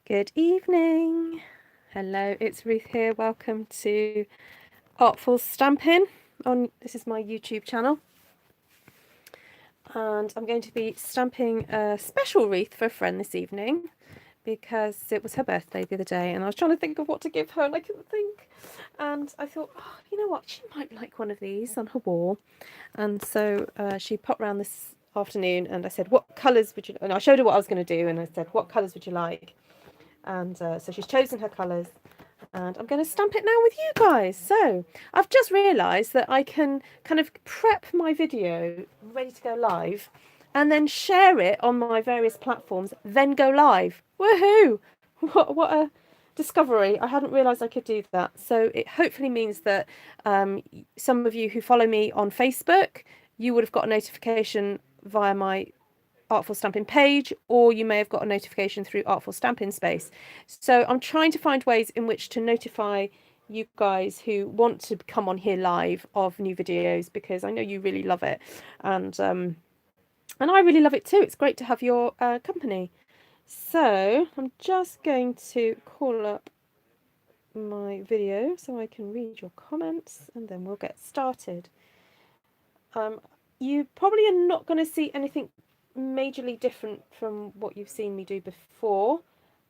Good evening. Hello, it's Ruth here. Welcome to Artful Stampin. This is my YouTube channel, and I'm going to be stamping a special wreath for a friend this evening because it was her birthday the other day, and I was trying to think of what to give her, and I couldn't think. And I thought, oh, you know what? She might like one of these on her wall. And so she popped round this afternoon, and I said, "What colours would you?" And I showed her what I was going to do, and I said, "What colours would you like?" And so she's chosen her colours, and I'm going to stamp it now with you guys. So I've just realised that I can kind of prep my video ready to go live and then share it on my various platforms, then go live. Woohoo! What a discovery. I hadn't realised I could do that. So it hopefully means that some of you who follow me on Facebook, you would have got a notification via my Artful Stampin page, or you may have got a notification through Artful Stampin Space. So I'm trying to find ways in which to notify you guys who want to come on here live of new videos, because I know you really love it, and I really love it too. It's great to have your company. So I'm just going to call up my video so I can read your comments, and then we'll get started. You probably are not going to see anything majorly different from what you've seen me do before.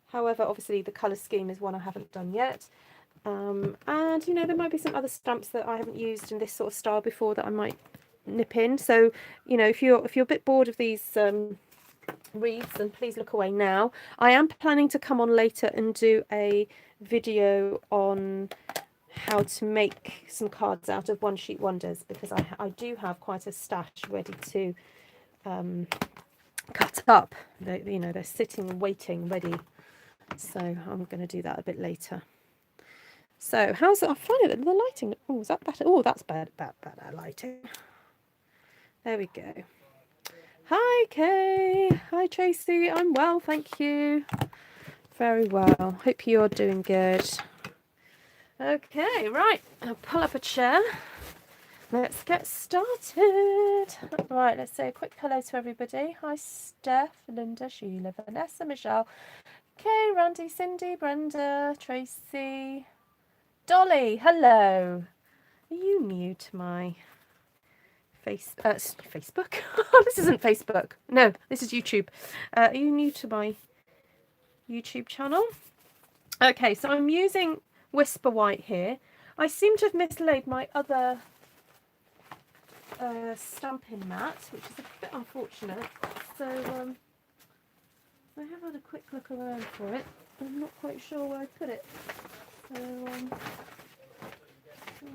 However, obviously the colour scheme is one I haven't done yet. And you know, there might be some other stamps that I haven't used in this sort of style before that I might nip in. So, you know, if you're a bit bored of these wreaths, then please look away now. I am planning to come on later and do a video on how to make some cards out of one sheet wonders, because I do have quite a stash ready to cut up. You know, they're sitting waiting ready, so I'm going to do that a bit later. So how's it? I find it the lighting. Oh, is that better? Oh, that's better lighting. There we go. Hi Kay. Hi Tracy. I'm well, thank you. Very well. Hope you're doing good. Okay, right. I'll pull up a chair. Let's get started. Right, let's say a quick hello to everybody. Hi Steph, Linda, Sheila, Vanessa, Michelle, Kay, Randy, Cindy, Brenda, Tracy, Dolly, hello. Are you new to my Facebook? This isn't Facebook. No, this is YouTube. Are you new to my YouTube channel? Okay, so I'm using Whisper White here. I seem to have mislaid my other stamping mat, which is a bit unfortunate. So I have had a quick look around for it. I'm not quite sure where I put it. So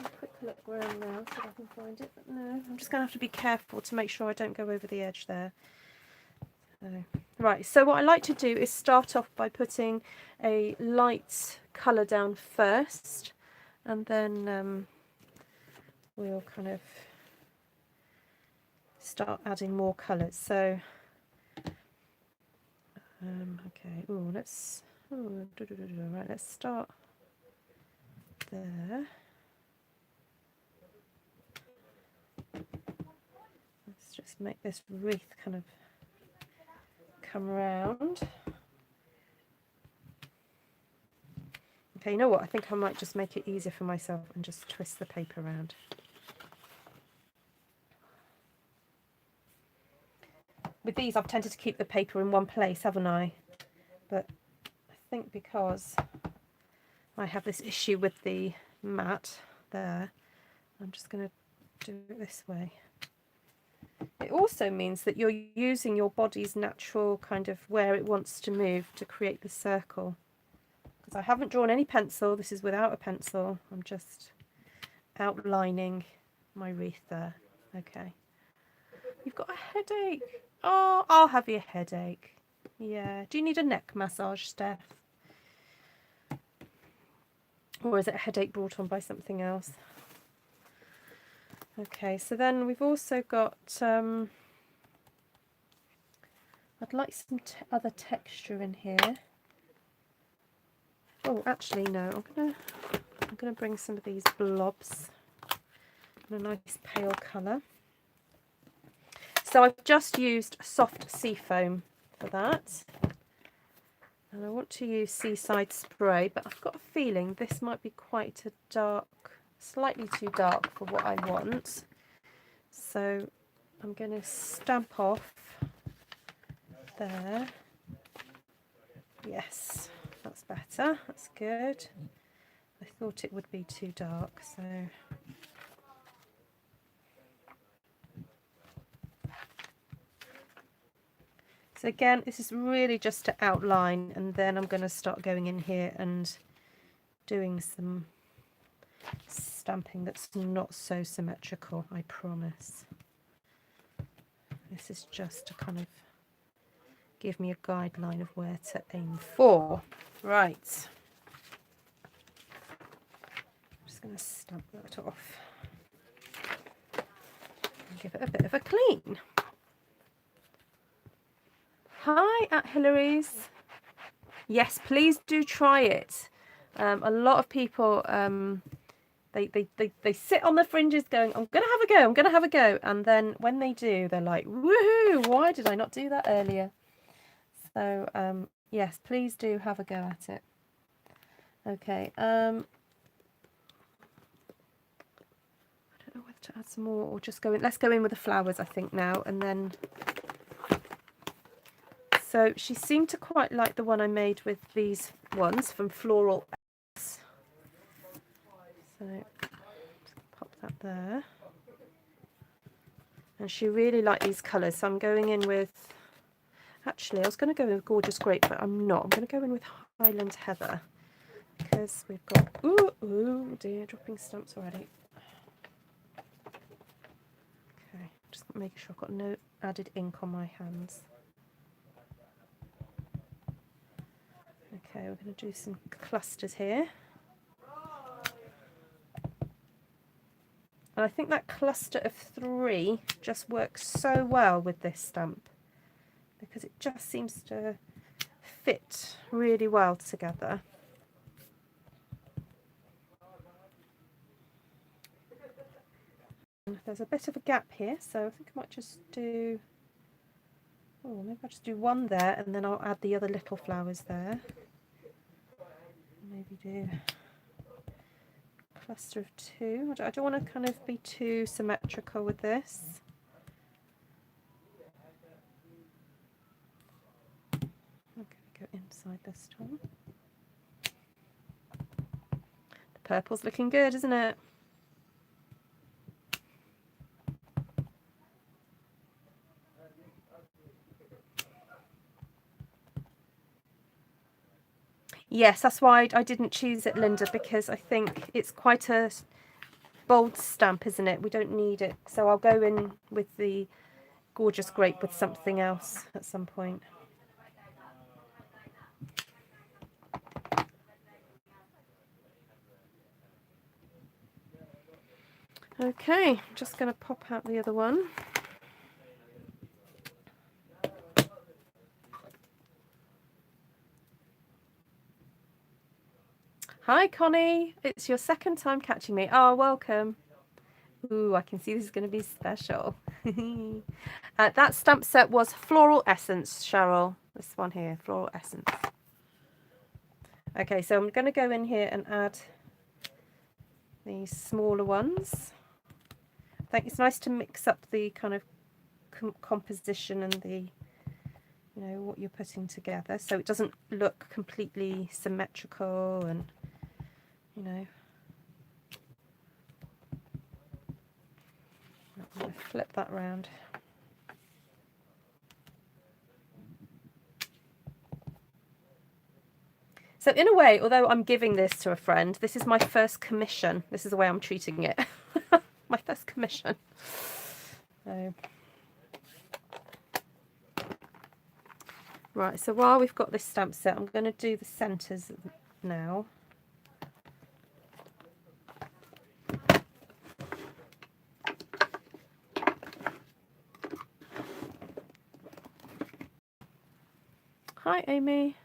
a quick look around now so I can find it. But no, I'm just going to have to be careful to make sure I don't go over the edge there. Right, so what I like to do is start off by putting a light colour down first, and then we'll kind of start adding more colours. So okay, right, let's start there. Let's just make this wreath kind of come round. Okay, you know what? I think I might just make it easier for myself and just twist the paper around. With these, I've tended to keep the paper in one place, haven't I? But I think because I have this issue with the mat there, I'm just going to do it this way. It also means that you're using your body's natural kind of where it wants to move to create the circle. Because I haven't drawn any pencil, this is without a pencil, I'm just outlining my wreath there. Okay. You've got a headache. Oh, I'll have your headache. Yeah. Do you need a neck massage, Steph? Or is it a headache brought on by something else? Okay, so then we've also got, I'd like some other texture in here. Oh, actually, no, I'm gonna bring some of these blobs in a nice pale colour. So I've just used soft sea foam for that. And I want to use Seaside Spray, but I've got a feeling this might be quite a dark, slightly too dark for what I want. So I'm going to stamp off there. Yes, that's better. That's good. I thought it would be too dark, so... So again, this is really just to outline, and then I'm going to start going in here and doing some stamping that's not so symmetrical, I promise. This is just to kind of give me a guideline of where to aim for. Right. I'm just going to stamp that off and give it a bit of a clean. Hi at Hillary's. Yes, please do try it. A lot of people, they sit on the fringes going, I'm going to have a go, I'm going to have a go. And then when they do, they're like, woohoo, why did I not do that earlier? So, yes, please do have a go at it. Okay. I don't know whether to add some more or just go in. Let's go in with the flowers, I think, now. And then... So she seemed to quite like the one I made with these ones from Floral. So pop that there. And she really liked these colours. So I'm going in with, actually I was going to go with Gorgeous Grape, but I'm not. I'm going to go in with Highland Heather because we've got, ooh dear, dropping stamps already. Okay, just making sure I've got no added ink on my hands. Okay, we're going to do some clusters here. And I think that cluster of 3 just works so well with this stamp because it just seems to fit really well together. And there's a bit of a gap here, so I think I might just do, oh, maybe I'll just do one there and then I'll add the other little flowers there. Maybe do a cluster of 2. I don't want to kind of be too symmetrical with this. I'm going to go inside this time. The purple's looking good, isn't it? Yes, that's why I didn't choose it, Linda, because I think it's quite a bold stamp, isn't it? We don't need it. So I'll go in with the Gorgeous Grape with something else at some point. Okay, I'm just going to pop out the other one. Hi, Connie. It's your second time catching me. Oh, welcome. Ooh, I can see this is going to be special. That stamp set was Floral Essence, Cheryl. This one here, Floral Essence. Okay, so I'm going to go in here and add these smaller ones. I think it's nice to mix up the kind of composition and the, you know, what you're putting together, so it doesn't look completely symmetrical and, you know. I'm going to flip that round. So in a way, although I'm giving this to a friend, this is my first commission. This is the way I'm treating it. My first commission. So. Right, so while we've got this stamp set, I'm going to do the centres now. Hi, Amy.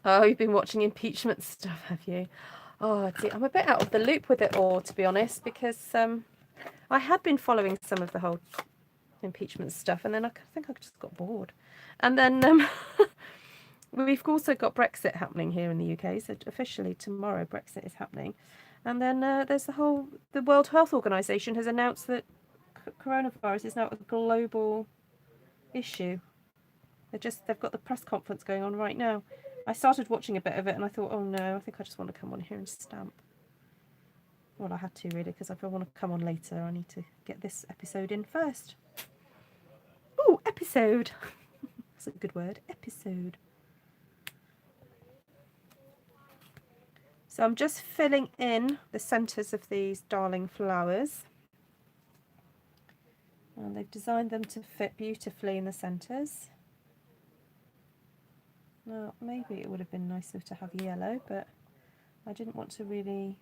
Oh, you've been watching impeachment stuff, have you? Oh, dear, I'm a bit out of the loop with it all, to be honest, because I had been following some of the whole impeachment stuff, and then I think I just got bored. And then we've also got Brexit happening here in the UK, so officially tomorrow Brexit is happening. And then there's the World Health Organization has announced that coronavirus is now a global issue. They've got the press conference going on right now. I started watching a bit of it and I thought, oh no, I think I just want to come on here and stamp. Well, I had to really, because if I want to come on later, I need to get this episode in first. Ooh, episode. That's a good word, episode. So I'm just filling in the centres of these darling flowers. And they've designed them to fit beautifully in the centres. Now, maybe it would have been nicer to have yellow, but I didn't want to really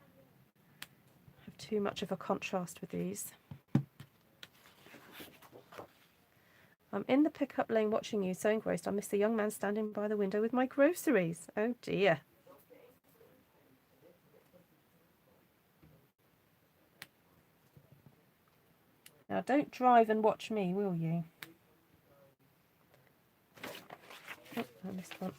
have too much of a contrast with these. I'm in the pickup lane watching you, so engrossed I missed the young man standing by the window with my groceries. Oh dear. Now don't drive and watch me, will you? Oh, I missed one.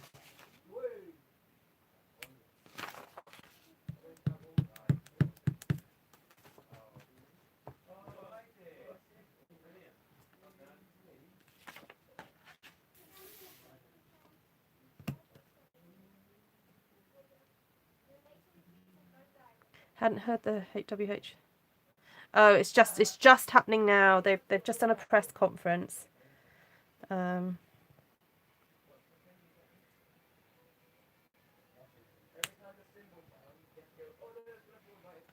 Hadn't heard the HWH. Oh, it's just happening now. They've just done a press conference.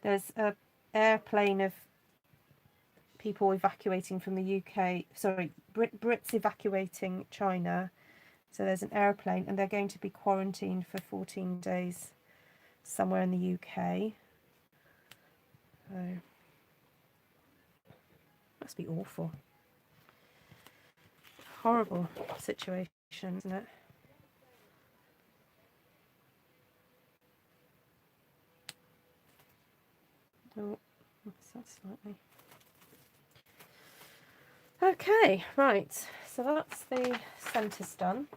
There's an airplane of people evacuating from the UK. Sorry, Brits evacuating China. So there's an airplane, and they're going to be quarantined for 14 days somewhere in the UK. So must be awful. Horrible situation, isn't it? Oh, what's that slightly? Okay, right. So that's the centres done.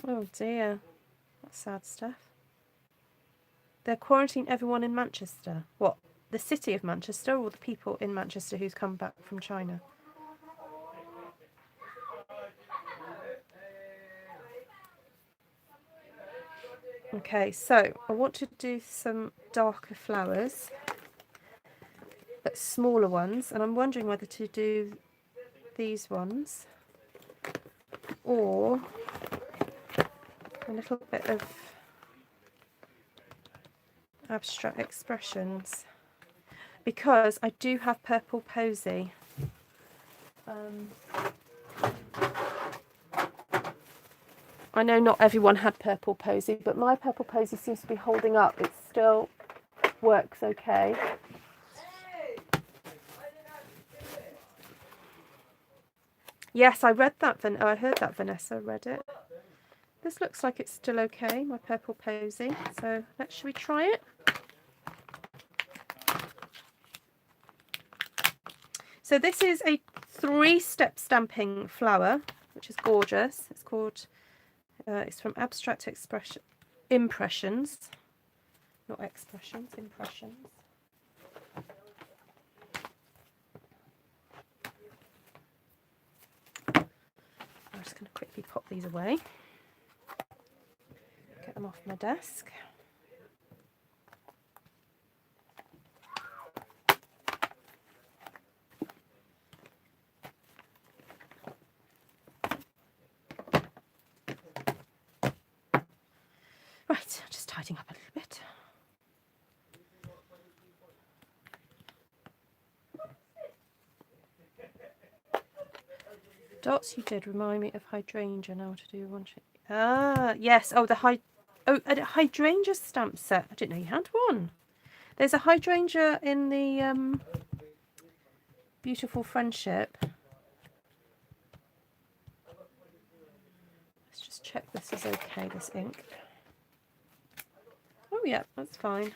Oh dear, that's sad stuff. They're quarantining everyone in Manchester. What, the city of Manchester, or the people in Manchester who's come back from China? Okay, so I want to do some darker flowers, but smaller ones, and I'm wondering whether to do these ones or a little bit of abstract expressions, because I do have Purple Posy. I know not everyone had Purple Posy, but my Purple Posy seems to be holding up. It still works okay. Yes, I read that. I heard that, Vanessa read it. This looks like it's still okay, my Purple Posy. So should we try it? So this is a 3-step stamping flower, which is gorgeous. It's called, it's from Abstract Impressions. Not expressions, impressions. I'm just going to quickly pop these away. Get them off my desk. Right, just tidying up a little bit. Dots you did remind me of hydrangea now to do one shape. Ah, yes. Oh, Oh, a hydrangea stamp set. I didn't know you had one. There's a hydrangea in the Beautiful Friendship. Let's just check this is okay, this ink. Oh yeah, that's fine.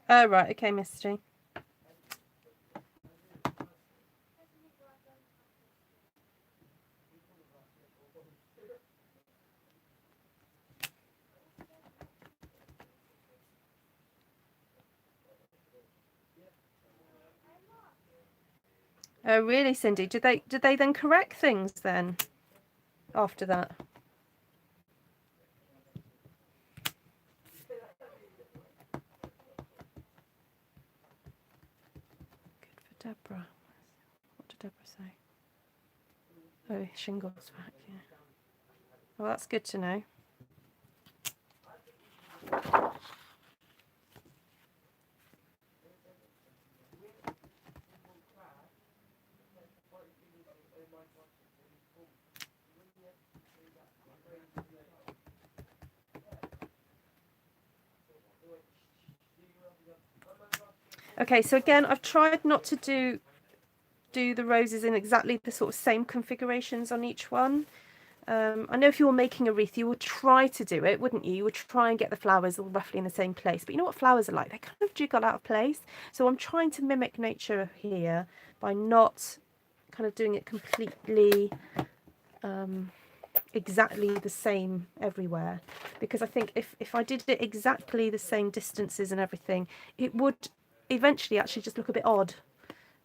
Oh right, okay, Misty. Oh really, Cindy? Did they then correct things then after that? Good for Deborah. What did Deborah say? Oh, shingles back, yeah. Well, that's good to know. Okay, so again, I've tried not to do the roses in exactly the sort of same configurations on each one. I know if you were making a wreath, you would try to do it, wouldn't you? You would try and get the flowers all roughly in the same place. But you know what flowers are like? They kind of jiggle out of place. So I'm trying to mimic nature here by not kind of doing it completely exactly the same everywhere. Because I think if I did it exactly the same distances and everything, it would eventually actually just look a bit odd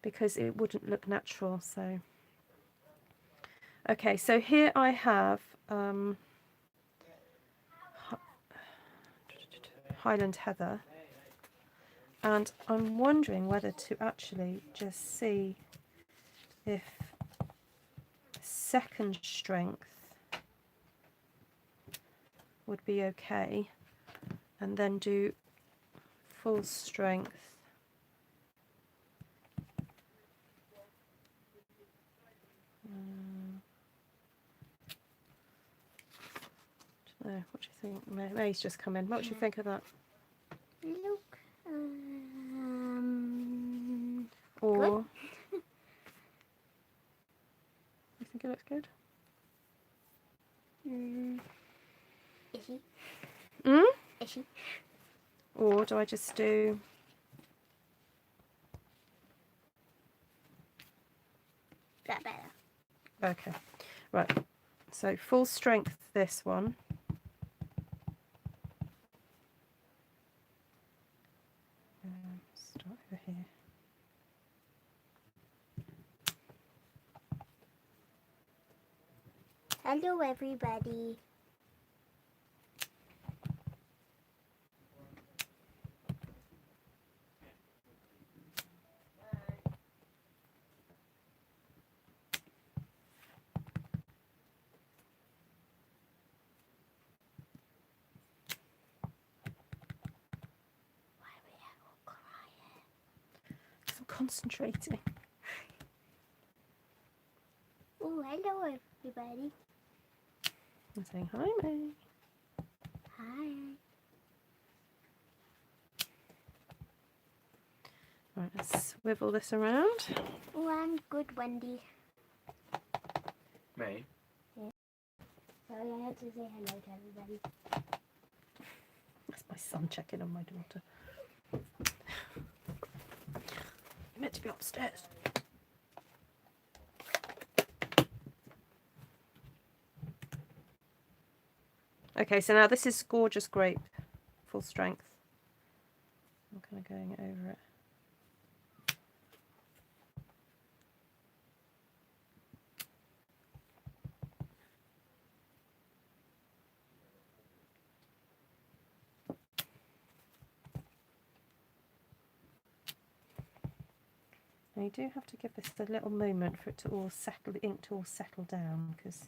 because it wouldn't look natural. So okay, so here I have Highland Heather, and I'm wondering whether to actually just see if second strength would be okay, and then do full strength. What do you think? May's just come in. What do you think of that? Look, Or you think it looks good? Is she? Is she? Or do I just do That better? okay, right, so full strength this one. Start over here. Hello, everybody. Why are we all quiet? I'm concentrating. Oh, hello, everybody. I'm saying hi, May. Hi. Right, let's swivel this around. Oh, I'm good, Wendy. May? Yeah. Sorry, I had to say hello to everybody. That's my son checking on my daughter. You're meant to be upstairs. Okay, so now this is Gorgeous Grape, full strength. I'm kind of going over it. Now you do have to give this a little moment for it to all settle, the ink to all settle down, because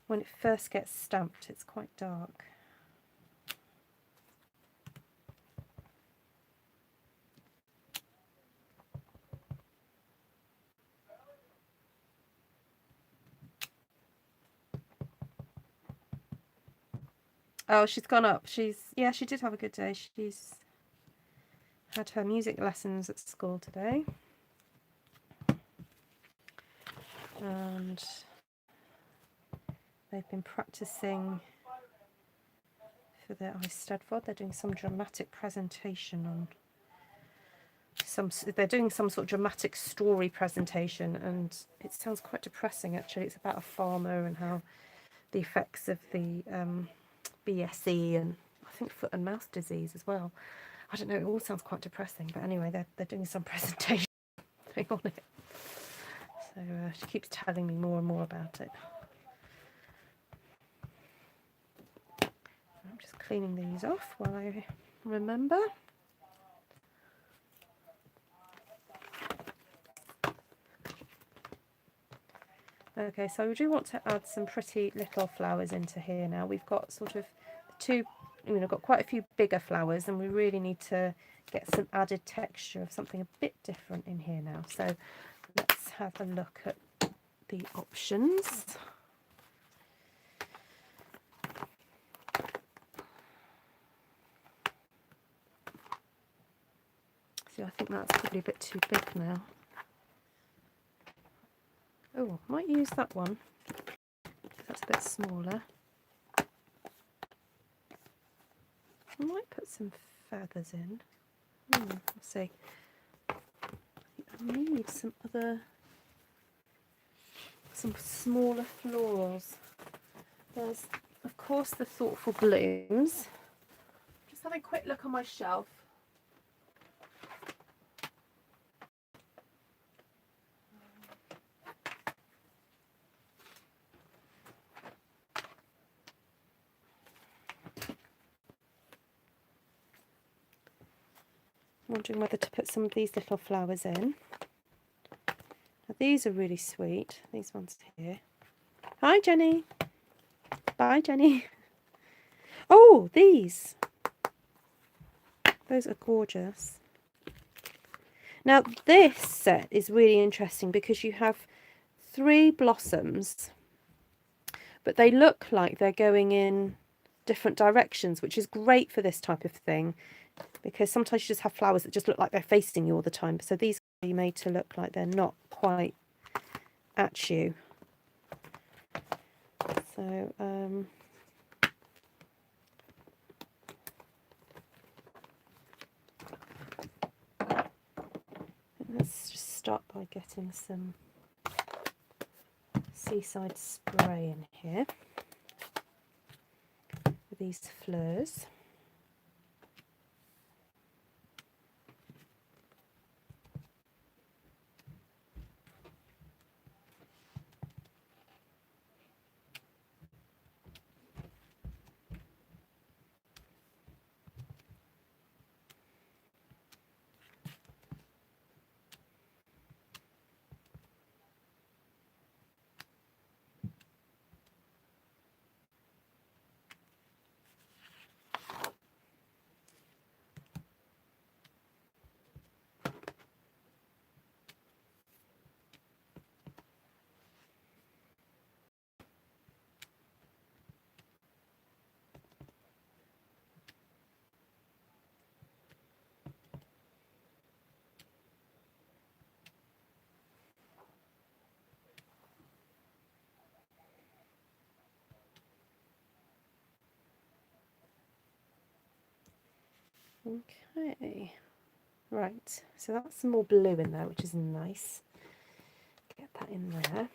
when it first gets stamped it's quite dark. Oh, she's gone up. Yeah, she did have a good day. She's had her music lessons at school today. And they've been practicing for their Eisteddfod. They're doing some dramatic presentation on they're doing some sort of dramatic story presentation, and it sounds quite depressing actually. It's about a farmer and how the effects of the BSE and I think foot and mouth disease as well. I don't know, it all sounds quite depressing, but anyway, they're doing some presentation thing on it. So she keeps telling me more and more about it. I'm just cleaning these off while I remember. Okay, so we do want to add some pretty little flowers into here now. We've got sort of two, I've got quite a few bigger flowers, and we really need to get some added texture of something a bit different in here now. So let's have a look at the options. See, I think that's probably a bit too big now. Oh, might use that one. That's a bit smaller. I might put some feathers in. Let's see. I need some smaller florals. There's, of course, the thoughtful blooms. Just have a quick look on my shelf. Wondering whether to put some of these little flowers in. Now, these are really sweet, these ones here. Hi Jenny. Bye Jenny. Oh, these. Those are gorgeous. Now this set is really interesting because you have 3 blossoms, but they look like they're going in different directions, which is great for this type of thing, because sometimes you just have flowers that just look like they're facing you all the time. So these can be made to look like they're not quite at you. So let's just start by getting some seaside spray in here with these fleurs. Okay, right, so that's some more blue in there, which is nice. Get that in there.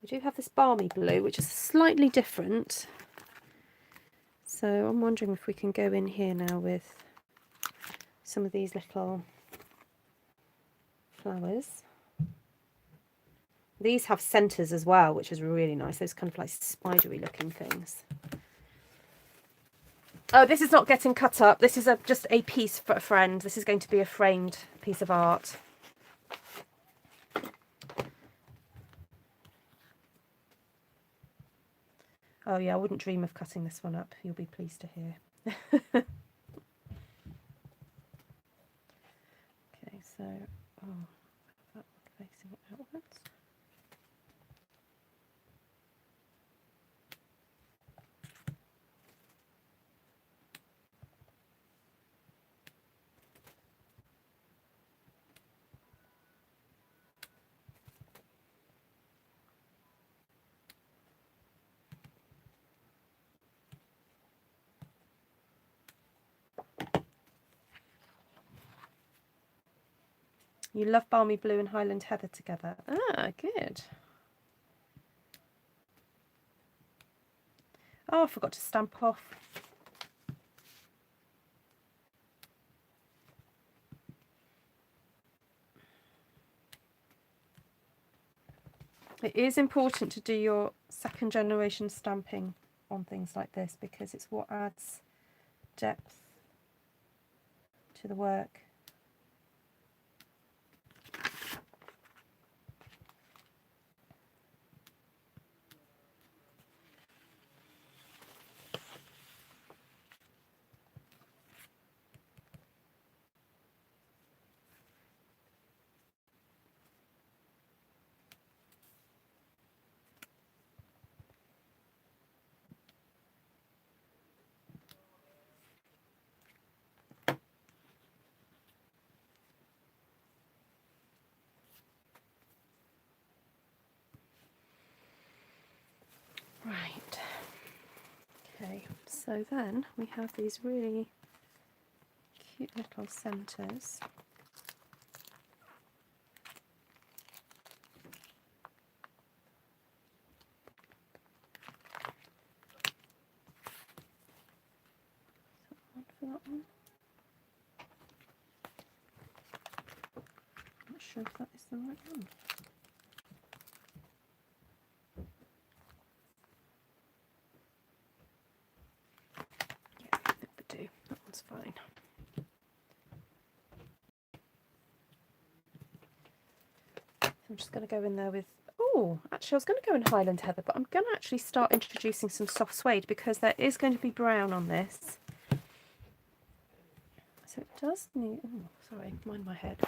We do have this balmy blue, which is slightly different. So I'm wondering if we can go in here now with some of these little flowers. These have centres as well, which is really nice. Those kind of like spidery looking things. Oh, this is not getting cut up. This is just a piece for a friend. This is going to be a framed piece of art. Oh yeah, I wouldn't dream of cutting this one up. You'll be pleased to hear. Okay, so facing it outwards. You love Balmy Blue and Highland Heather together. Ah, good. Oh, I forgot to stamp off. It is important to do your second generation stamping on things like this because it's what adds depth to the work. Right. Okay, so then we have these really cute little centres. One for that one. Not sure if that is the right one. Yeah, I think we do. That one's fine. I'm just going to go in there with, oh, actually I was going to go in Highland Heather, but I'm going to actually start introducing some soft suede because there is going to be brown on this. So it does need, oh, sorry, mind my head.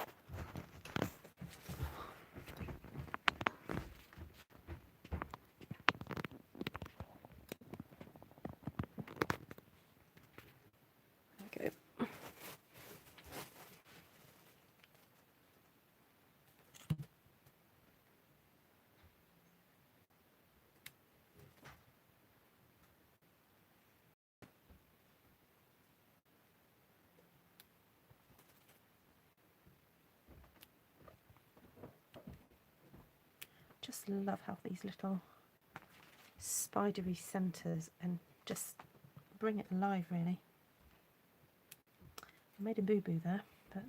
There we go. Just love how these little spidery centres and just bring it alive really. I made a boo-boo there, but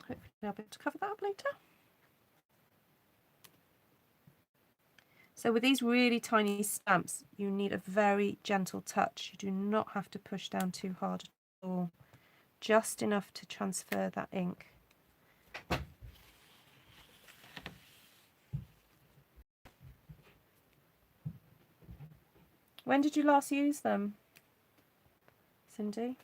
hopefully I'll be able to cover that up later. So with these really tiny stamps, you need a very gentle touch. You do not have to push down too hard at all, just enough to transfer that ink. When did you last use them, Cindy?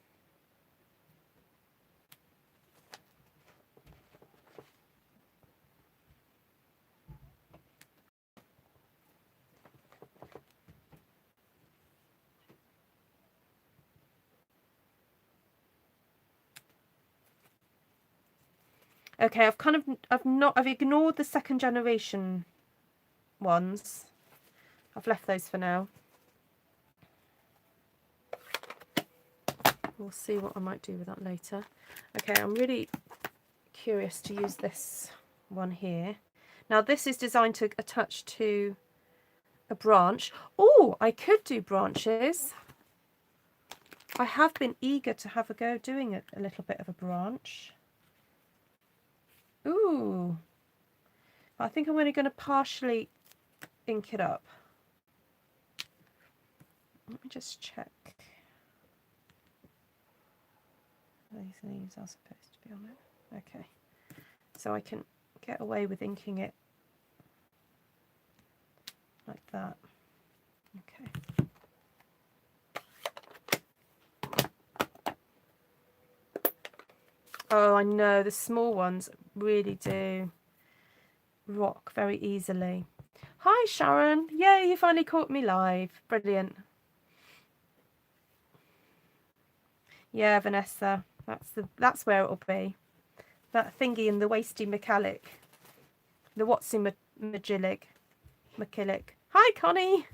Okay, I've ignored the second generation ones. I've left those for now. We'll see what I might do with that later. Okay, I'm really curious to use this one here. Now this is designed to attach to a branch. Oh, I could do branches. I have been eager to have a go doing a little bit of a branch. Ooh, I think I'm only going to partially ink it up. Let me just check. these leaves are supposed to be on it. Okay, so I can get away with inking it like that. Okay. Oh, I know, the small ones really do rock very easily. Hi Sharon, yay, you finally caught me live. Brilliant. Yeah, Vanessa, that's where it'll be. That thingy in the wasty McCallick. The Watsy McKillick. Hi Connie.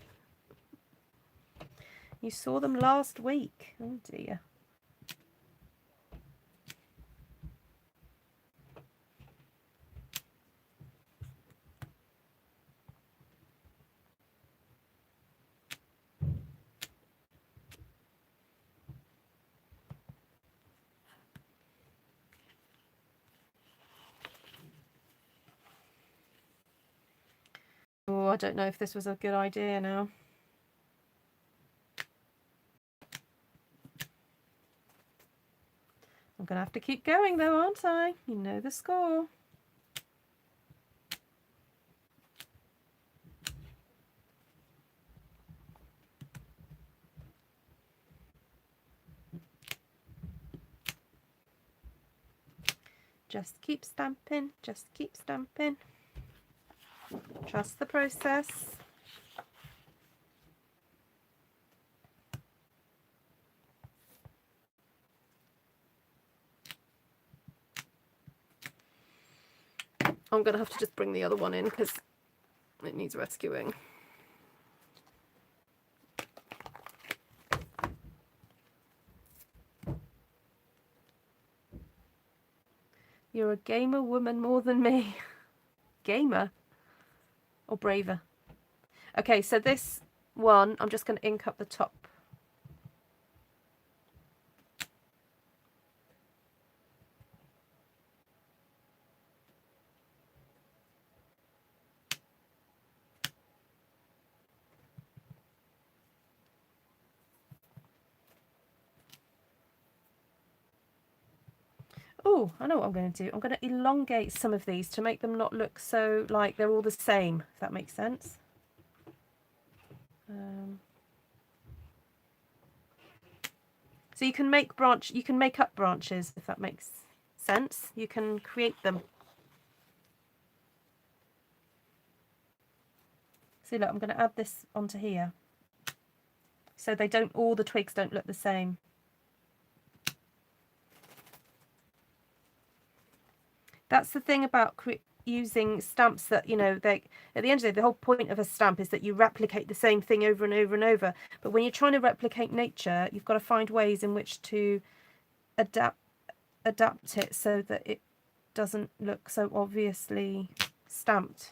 You saw them last week. Oh dear. Oh, I don't know if this was a good idea now. I'm going to have to keep going though, aren't I? You know the score. Just keep stamping, just keep stamping. Trust the process. I'm going to have to just bring the other one in because it needs rescuing. You're a gamer woman more than me. Gamer? Or braver? Okay, so this one, I'm just going to ink up the top. Oh, I know what I'm going to do. I'm going to elongate some of these to make them not look so like they're all the same, if that makes sense. So you can make up branches, if that makes sense. You can create them. See, look, I'm going to add this onto here. So they don't, all the twigs don't look the same. That's the thing about using stamps that, you know, they, at the end of the day, the whole point of a stamp is that you replicate the same thing over and over and over. But when you're trying to replicate nature, you've got to find ways in which to adapt it so that it doesn't look so obviously stamped.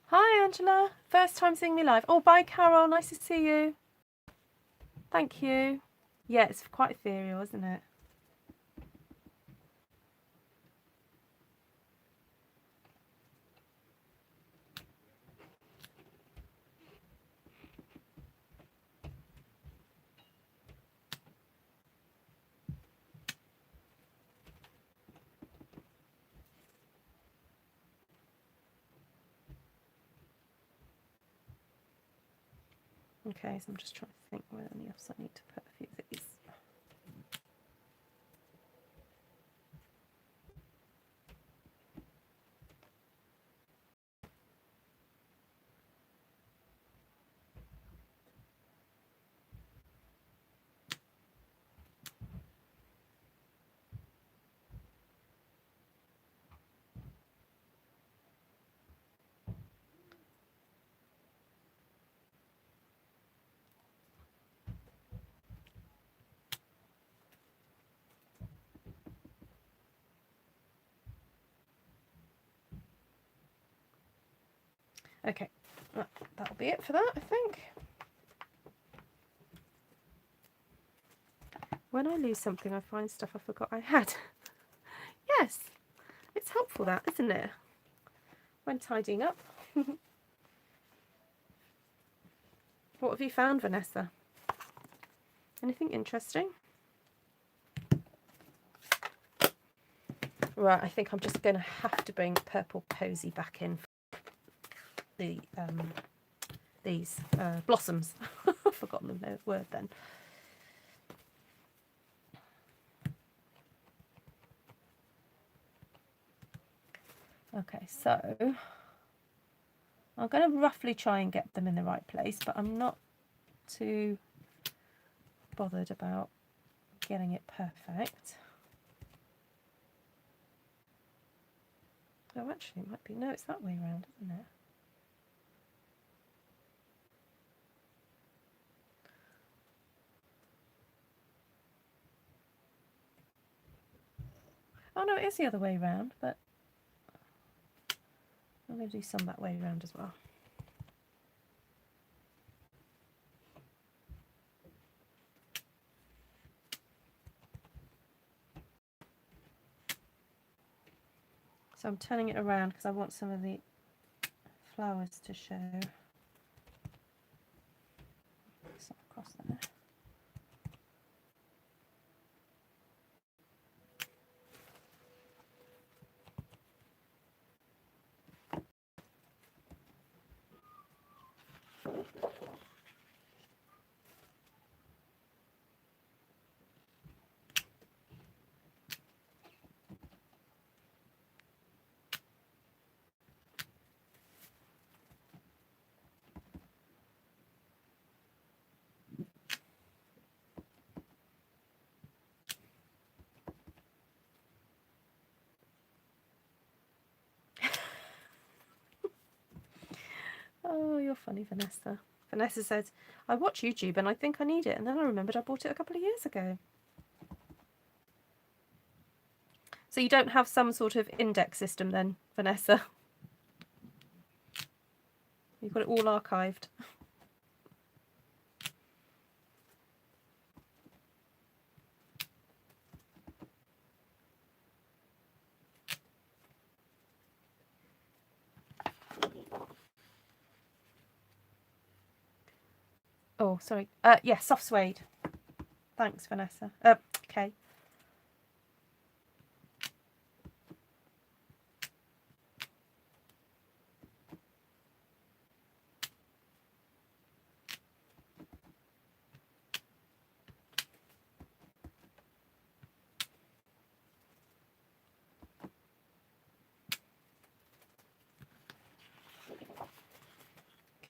Hi Angela, first time seeing me live. Oh, bye Carol, nice to see you. Thank you. Yeah, it's quite ethereal, isn't it? Okay, so I'm just trying to think where else I need to put a few of these. Okay, that'll be it for that, I think. When I lose something, I find stuff I forgot I had. Yes, it's helpful that, isn't it? When tidying up. What have you found, Vanessa? Anything interesting? Right, I think I'm just going to have to bring Purple Posy back in for the these blossoms. I've forgotten the word then. Okay, so I'm going to roughly try and get them in the right place, but I'm not too bothered about getting it perfect. Oh, actually, it might be. No, it's that way around, isn't it? Oh, no, it is the other way around, but I'm going to do some that way around as well. So I'm turning it around because I want some of the flowers to show. Some across there. Oh, you're funny, Vanessa. Vanessa says, I watch YouTube and I think I need it, and then I remembered I bought it a couple of years ago. So you don't have some sort of index system then, Vanessa? You've got it all archived. Oh, sorry. Yeah, soft suede. Thanks, Vanessa. Okay.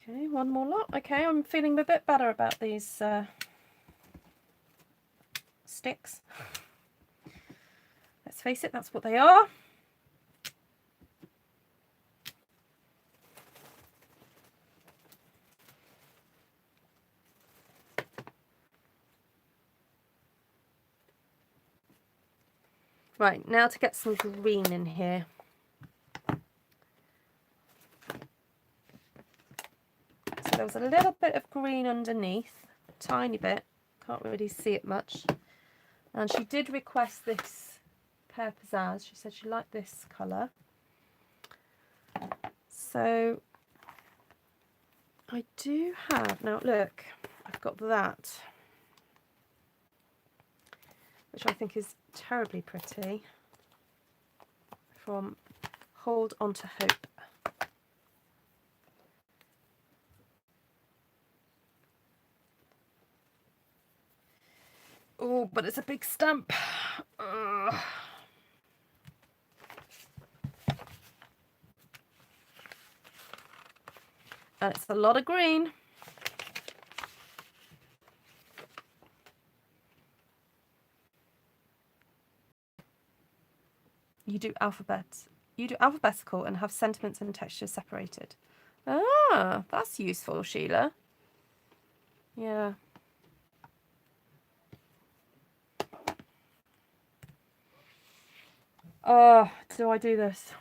Okay, one more lot. Okay, I'm feeling a bit better about these sticks. Let's face it, that's what they are. Right, now to get some green in here. So there was a little bit of green underneath, tiny bit, can't really see it much. And she did request this Pear Pizzazz. She said she liked this colour. So I do have, now look, I've got that, which I think is terribly pretty, from Hold On to Hope. Oh, but it's a big stamp. Ugh. And it's a lot of green. You do alphabetical and have sentiments and textures separated. Ah, that's useful, Sheila. Yeah. Oh, do I do this?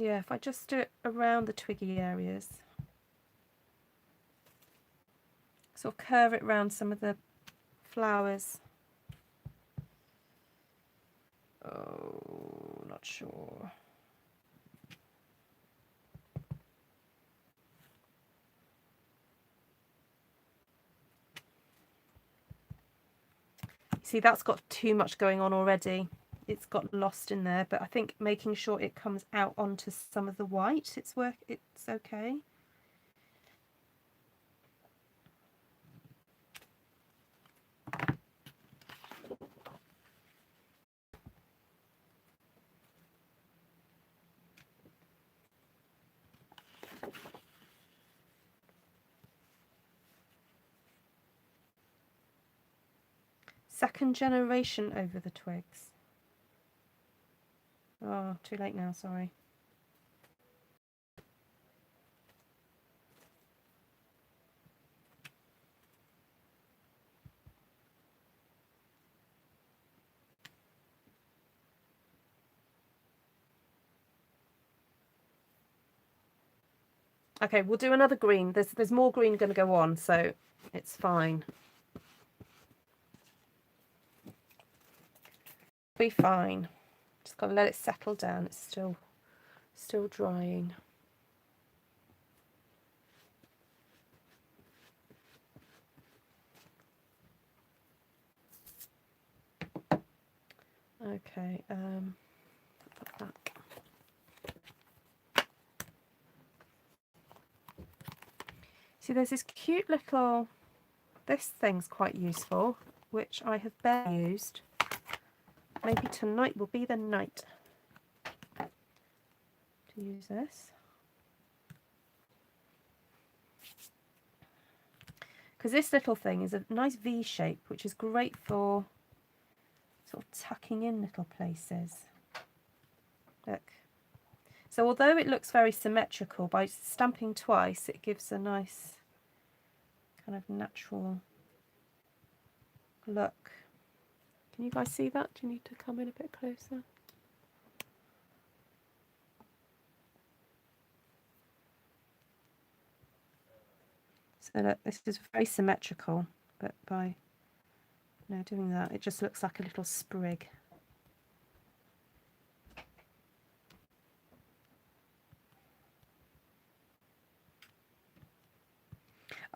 Yeah, if I just do it around the twiggy areas, sort of curve it around some of the flowers. Oh, not sure. See, that's got too much going on already. It's got lost in there, but I think making sure it comes out onto some of the white, it's okay. Second generation over the twigs. Oh, too late now, sorry. Okay, we'll do another green. There's more green going to go on, so it's fine. Be fine. Just got to let it settle down. It's still drying. Okay, put that back. See, there's this cute little, this thing's quite useful, which I have barely used. Maybe tonight will be the night to use this. Because this little thing is a nice V shape, which is great for sort of tucking in little places. Look. So although it looks very symmetrical, by stamping twice it gives a nice kind of natural look. Can you guys see that? Do you need to come in a bit closer? So look, this is very symmetrical, but by doing that, it just looks like a little sprig.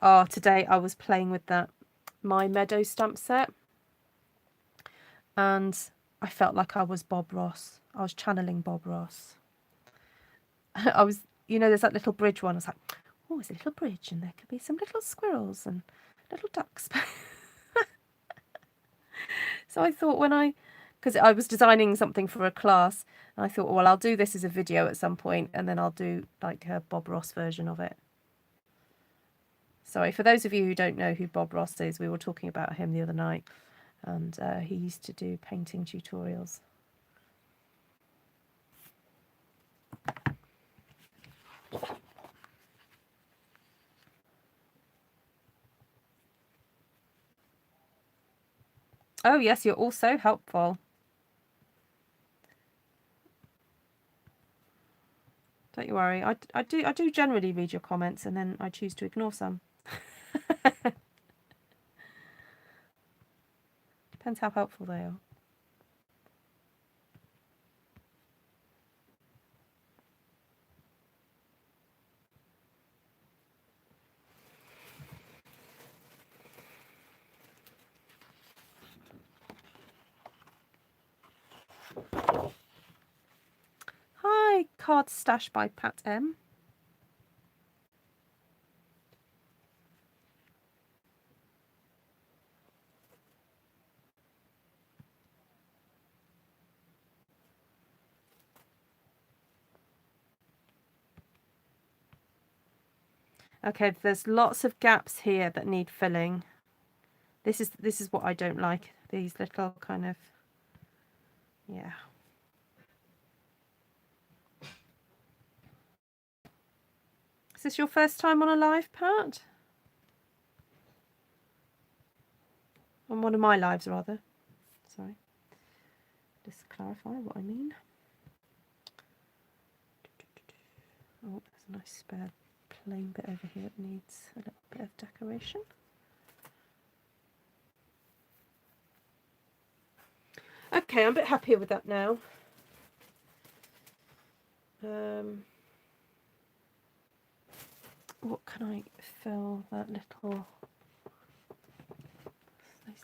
Oh, today I was playing with that My Meadow stamp set, and I felt like I was Bob Ross. I was channeling Bob Ross. I was, there's that little bridge one. I was like, oh, there's a little bridge, and there could be some little squirrels and little ducks. So I thought because I was designing something for a class, and I thought, well, I'll do this as a video at some point, and then I'll do like a Bob Ross version of it. Sorry, for those of you who don't know who Bob Ross is, we were talking about him the other night, and he used to do painting tutorials. Oh yes, you're also helpful. Don't you worry. I do generally read your comments, and then I choose to ignore some. Depends how helpful they are. Hi, Card Stash by Pat M. Okay, there's lots of gaps here that need filling. This is what I don't like. These little kind of, yeah. Is this your first time on a live, Pat? On one of my lives, rather. Sorry. Just clarify what I mean. Oh, there's a nice spare plain bit over here that needs a little bit of decoration. Okay, I'm a bit happier with that now. What can I fill that those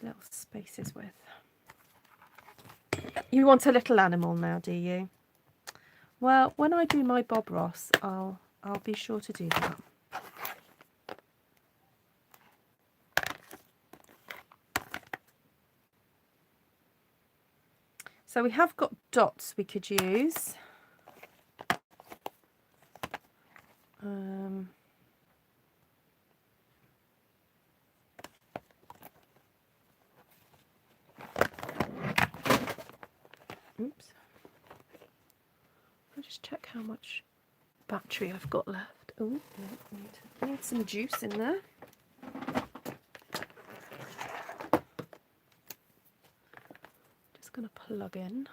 little spaces with? You want a little animal now, do you? Well, when I do my Bob Ross, I'll be sure to do that. So we have got dots we could use. Oops. I'll just check how much battery I've got left. Oh, need some juice in there. Just going to plug in.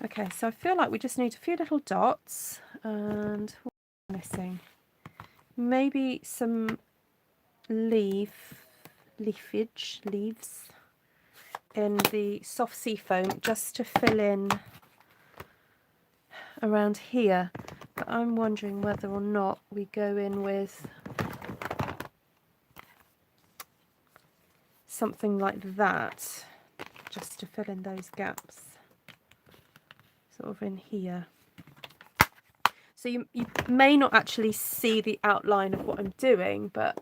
Okay, so I feel like we just need a few little dots, and what am I missing? Maybe some leaves in the soft sea foam just to fill in around here. But I'm wondering whether or not we go in with something like that just to fill in those gaps. Sort of in here. So you may not actually see the outline of what I'm doing, but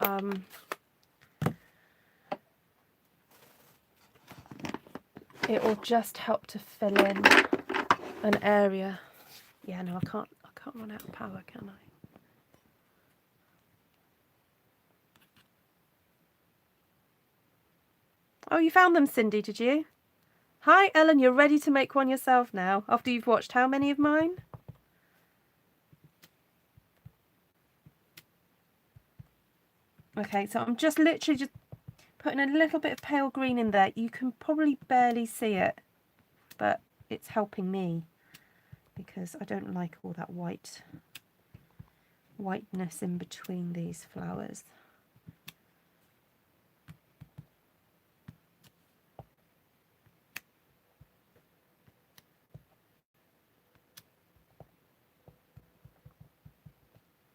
it will just help to fill in an area. Yeah, no, I can't run out of power, can I? Oh, you found them, Cindy, did you? Hi, Ellen, you're ready to make one yourself now, after you've watched how many of mine? Okay, so I'm just literally just putting a little bit of pale green in there. You can probably barely see it, but it's helping me because I don't like all that whiteness in between these flowers.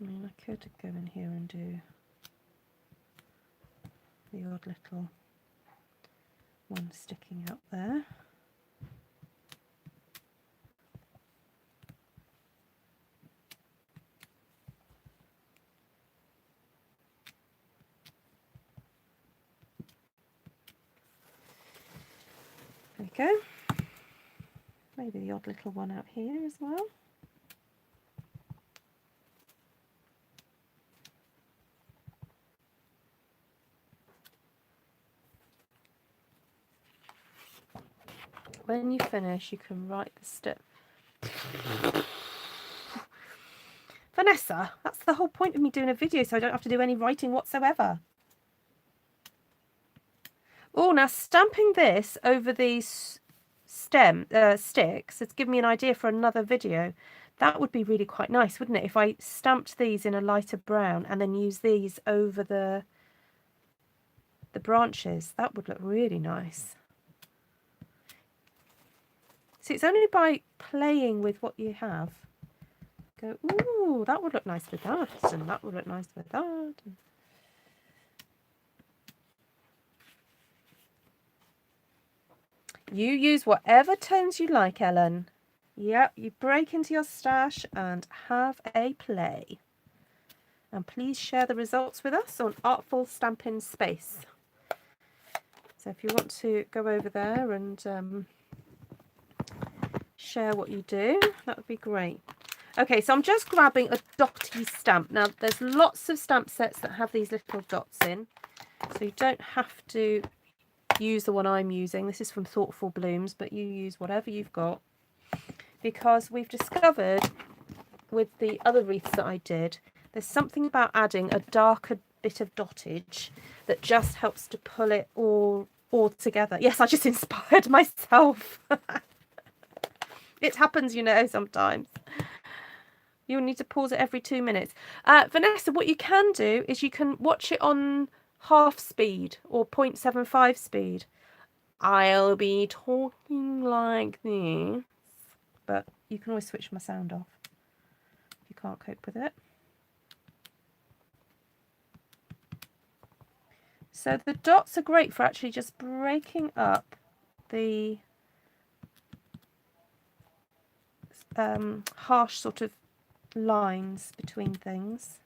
I mean, I could go in here and do the odd little one sticking out there. There we go. Maybe the odd little one out here as well. When you finish, you can write the step. Vanessa, that's the whole point of me doing a video, so I don't have to do any writing whatsoever. Oh, now stamping this over these sticks has given me an idea for another video. That would be really quite nice, wouldn't it? If I stamped these in a lighter brown and then use these over the branches, that would look really nice. See, it's only by playing with what you have. Go, ooh, that would look nice with that, and that would look nice with that. You use whatever tones you like, Ellen. Yep, you break into your stash and have a play. And please share the results with us on Artful Stampin Space. So if you want to go over there and share what you do, that would be great. Okay, so I'm just grabbing a dotty stamp. Now, there's lots of stamp sets that have these little dots in, so you don't have to use the one I'm using. This is from Thoughtful Blooms, but you use whatever you've got, because we've discovered with the other wreaths that I did, there's something about adding a darker bit of dottage that just helps to pull it all together. Yes, I just inspired myself. It happens, you know, sometimes. You'll need to pause it every 2 minutes. Vanessa, what you can do is you can watch it on half speed or 0.75 speed. I'll be talking like this, but you can always switch my sound off if you can't cope with it. So the dots are great for actually just breaking up the harsh sort of lines between things.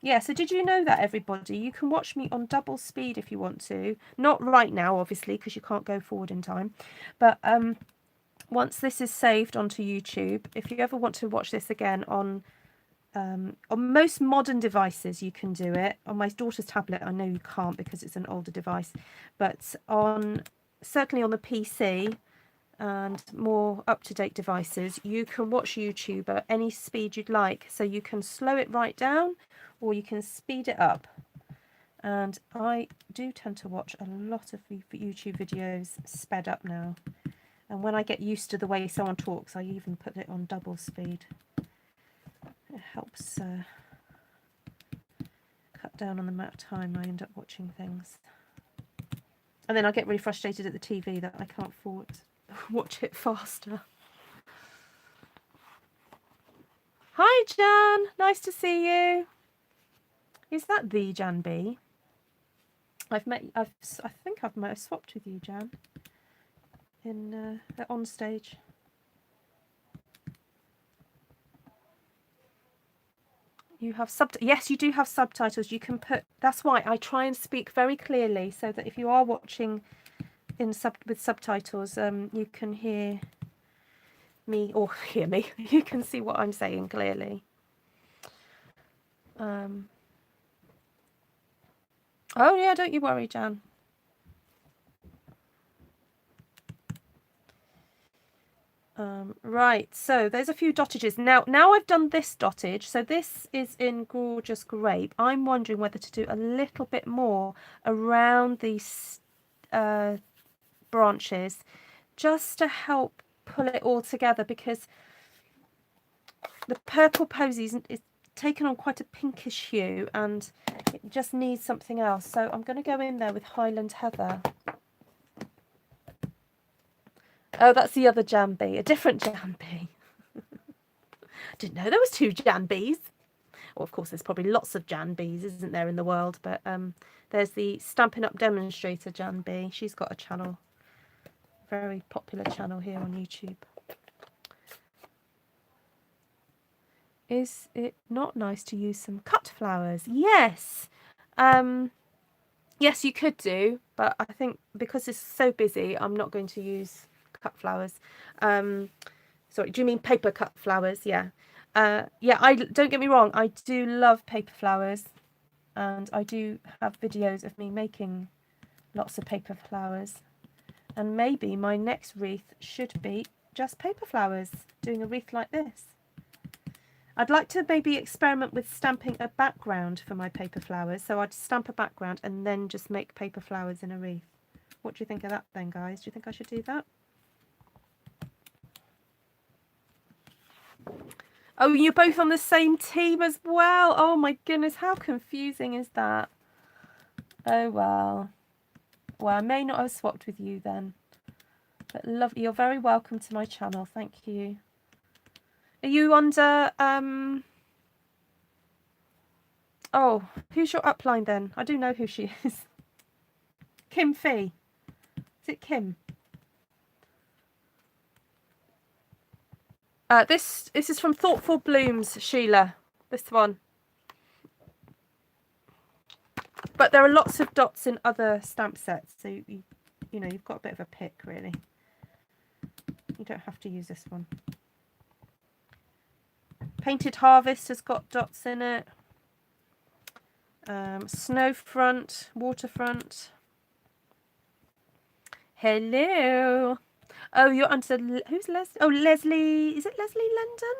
Yeah, so did you know that, everybody? You can watch me on double speed if you want to. Not right now, obviously, because you can't go forward in time. But once this is saved onto YouTube, if you ever want to watch this again on most modern devices, you can do it. On my daughter's tablet, I know you can't because it's an older device. But certainly on the PC and more up-to-date devices, you can watch YouTube at any speed you'd like. So you can slow it right down or you can speed it up. And I do tend to watch a lot of YouTube videos sped up now. And when I get used to the way someone talks, I even put it on double speed. It helps cut down on the amount of time I end up watching things. And then I get really frustrated at the TV that I can't afford to watch it faster. Hi, Jan. Nice to see you. Is that the Jan B? I think I've swapped with you, Jan, in on stage. You have yes, you do have subtitles. You can put. That's why I try and speak very clearly, so that if you are watching with subtitles, you can hear me or hear me. You can see what I'm saying clearly. Oh yeah, don't you worry, Jan. Right, so there's a few dottages. Now I've done this dottage, so this is in Gorgeous Grape. I'm wondering whether to do a little bit more around these branches, just to help pull it all together, because the Purple Posy is taken on quite a pinkish hue and it just needs something else. So I'm going to go in there with Highland Heather. Oh, that's the other Jambi, a different Jambi. Didn't know there was two Janbis. Well, of course, there's probably lots of Janbis, isn't there, in the world? But there's the Stampin' Up! Demonstrator Janbi. She's got a channel, very popular channel here on YouTube. Is it not nice to use some cut flowers? Yes. Yes, you could do, but I think because it's so busy, I'm not going to use cut flowers. Sorry, do you mean paper cut flowers? Yeah. Yeah, don't get me wrong, I do love paper flowers, and I do have videos of me making lots of paper flowers. And maybe my next wreath should be just paper flowers, doing a wreath like this. I'd like to maybe experiment with stamping a background for my paper flowers. So I'd stamp a background and then just make paper flowers in a wreath. What do you think of that then, guys? Do you think I should do that? Oh, you're both on the same team as well. Oh my goodness, how confusing is that? Oh well. Well, I may not have swapped with you then. But lovely, you're very welcome to my channel. Thank you. Are you under oh, who's your upline then? I do know who she is. Kim Fee. Is it Kim? This is from Thoughtful Blooms, Sheila. This one. But there are lots of dots in other stamp sets, so you know, you've got a bit of a pick really. You don't have to use this one. Painted Harvest has got dots in it. Snowfront, Waterfront. Hello. Oh, you're under. Who's Leslie? Oh, Leslie. Is it Leslie London?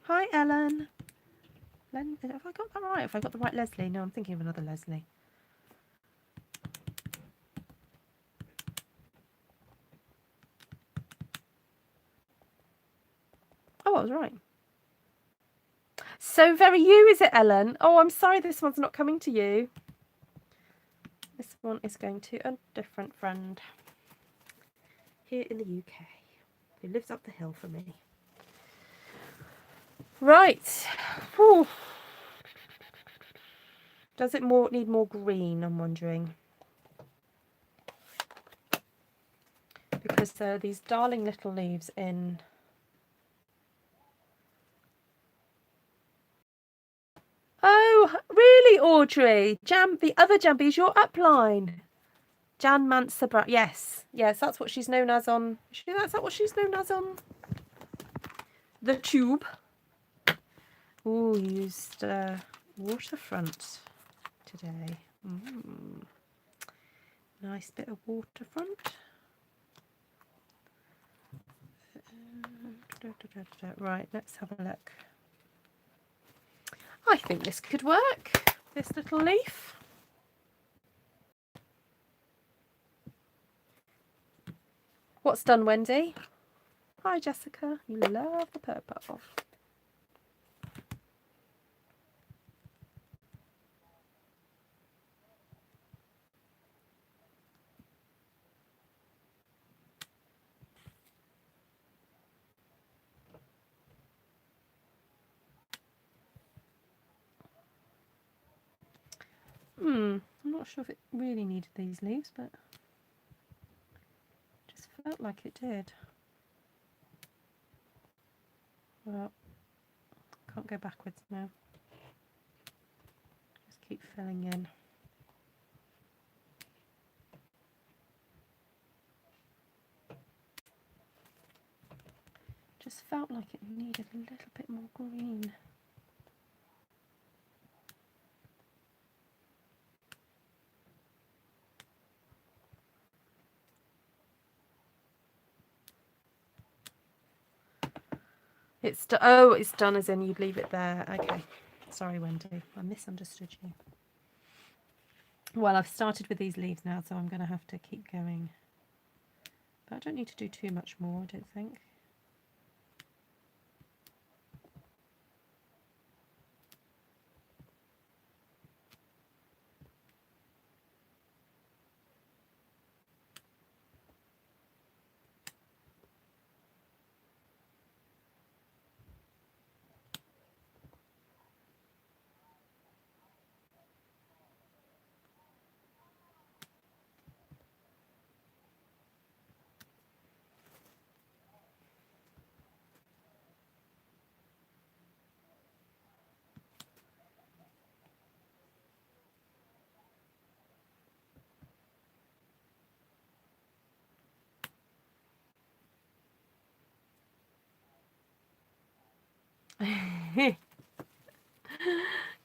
Hi, Ellen. Have I got that right? Have I got the right Leslie? No, I'm thinking of another Leslie. Oh, I was right. So very you, is it, Ellen? Oh, I'm sorry this one's not coming to you. This one is going to a different friend here in the UK who lives up the hill from me. Right. Whew. Does it need more green, I'm wondering? Because there are these darling little leaves in... Oh, really, Audrey? The other Jambi is your upline. Jan Mansa Brown. Yes, that's what she's known as on... That's that what she's known as on the tube. Ooh, used waterfront today. Nice bit of waterfront. Right, let's have a look. I think this could work, this little leaf. What's done, Wendy? Hi, Jessica. You love the purple. I'm not sure if it really needed these leaves, but it just felt like it did. Well, can't go backwards now. Just keep filling in. Just felt like it needed a little bit more green. It's it's done as in you'd leave it there. Okay. Sorry, Wendy. I misunderstood you. Well, I've started with these leaves now, so I'm going to have to keep going. But I don't need to do too much more, I don't think.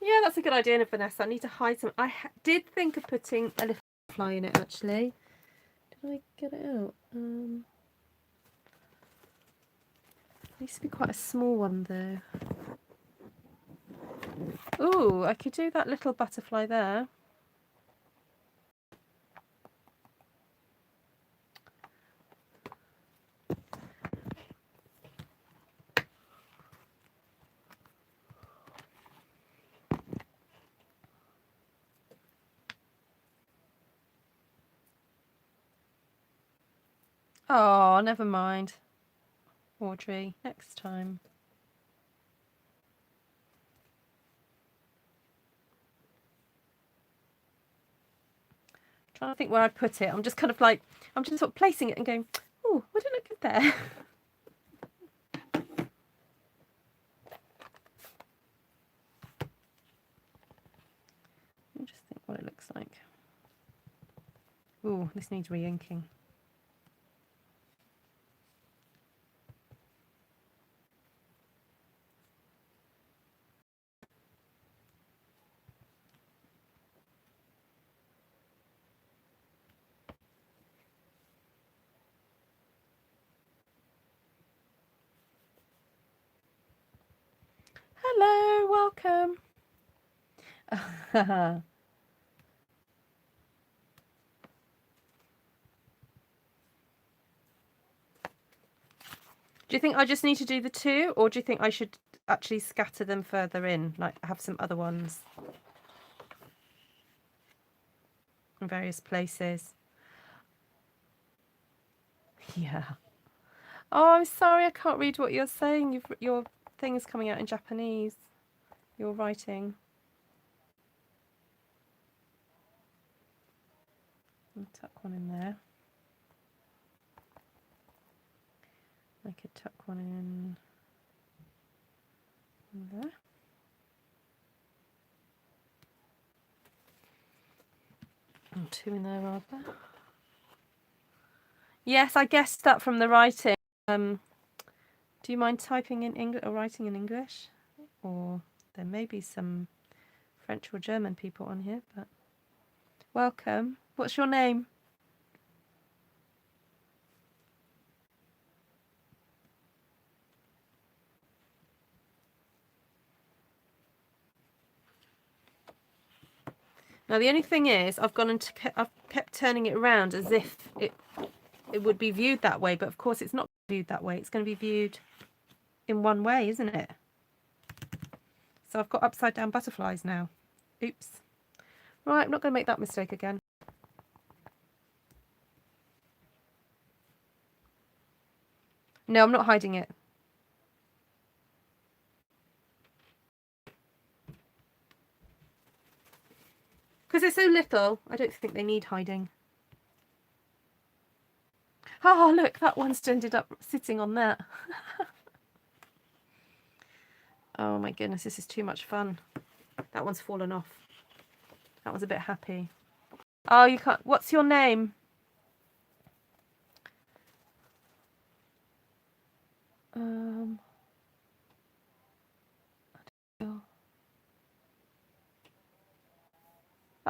Yeah, that's a good idea, Vanessa. I need to hide some. I did think of putting a little fly in it, actually. Did I get it out? It needs to be quite a small one, though. Ooh, I could do that little butterfly there. Oh, never mind, Audrey. Next time. Trying to think where I put it. I'm just kind of like, I'm just sort of placing it and going, oh, would it look good there? Let me just think what it looks like. Ooh, this needs re-inking. Hello, welcome. Do you think I just need to do the 2, or do you think I should actually scatter them further in, like have some other ones in various places? Yeah. Oh, I'm sorry, I can't read what you're saying. Your thing is coming out in Japanese. Your writing. I'll tuck one in there. I could tuck one in there. And 2 in there rather. Yes, I guessed that from the writing. Do you mind typing in English or writing in English? Or there may be some French or German people on here, but welcome. What's your name? Now the only thing is, I've kept turning it around as if it would be viewed that way, but of course it's not viewed that way. It's going to be viewed in one way, isn't it? So I've got upside down butterflies now. Oops. Right, I'm not going to make that mistake again. No, I'm not hiding it. Because they're so little, I don't think they need hiding. Oh, look, that one's ended up sitting on that. Oh my goodness, this is too much fun. That one's fallen off. That one's a bit happy. Oh, you can't. What's your name?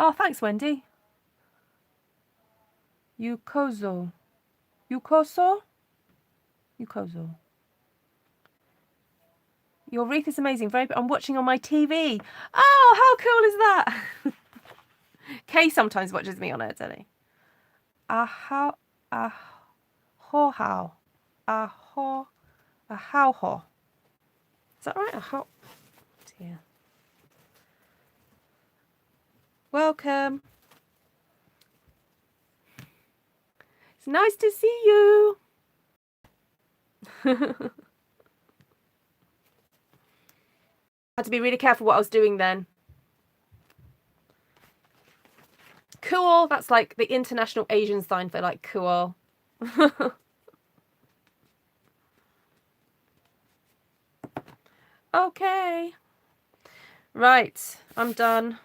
Oh, thanks, Wendy. Yukozo. Yukoso? Yukozo. Your wreath is amazing. I'm watching on my TV. Oh, how cool is that? Kay sometimes watches me on her telly. Ahow. Ahow. Ahow. Ahow. Is that right? Ahow. Dear. Welcome. It's nice to see you. I had to be really careful what I was doing then. Cool. That's like the international Asian sign for like cool. Okay. Right. I'm done.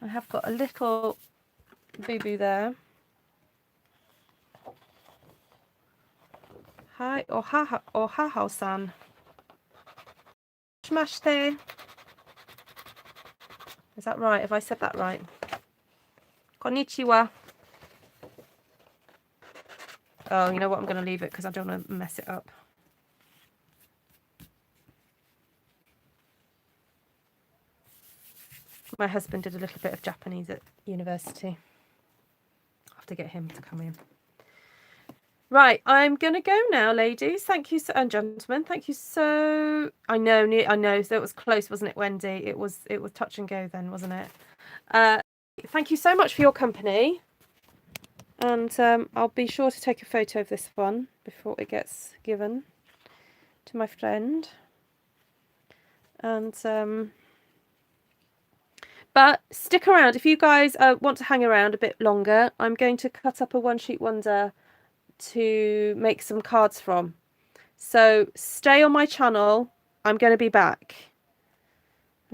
I have got a little boo-boo there. Hi, Ohahao-san. Shimashite. Is that right? Have I said that right? Konnichiwa. Oh, you know what? I'm going to leave it because I don't want to mess it up. My husband did a little bit of Japanese at university. I'll have to get him to come in. Right, I'm going to go now, ladies. Thank you, and gentlemen. Thank you so... I know. So it was close, wasn't it, Wendy? It was touch and go then, wasn't it? Thank you so much for your company. And I'll be sure to take a photo of this one before it gets given to my friend. And... but stick around. If you guys want to hang around a bit longer, I'm going to cut up a one-sheet wonder to make some cards from. So stay on my channel. I'm going to be back.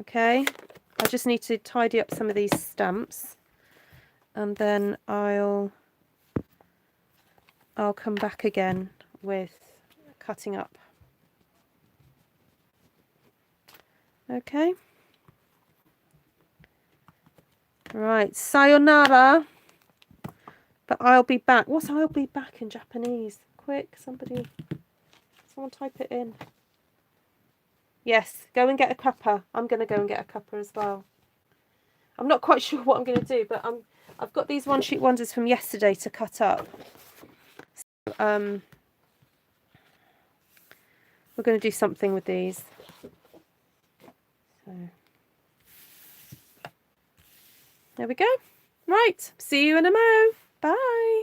Okay. I just need to tidy up some of these stamps. And then I'll come back again with cutting up. Okay. Right, sayonara. But I'll be back. What's I'll be back in Japanese? Quick, someone type it in. Yes, go and get a cuppa. I'm going to go and get a cuppa as well. I'm not quite sure what I'm going to do, but I've got these one-sheet wonders from yesterday to cut up. So, we're going to do something with these. So there we go. Right, see you in a mo. Bye.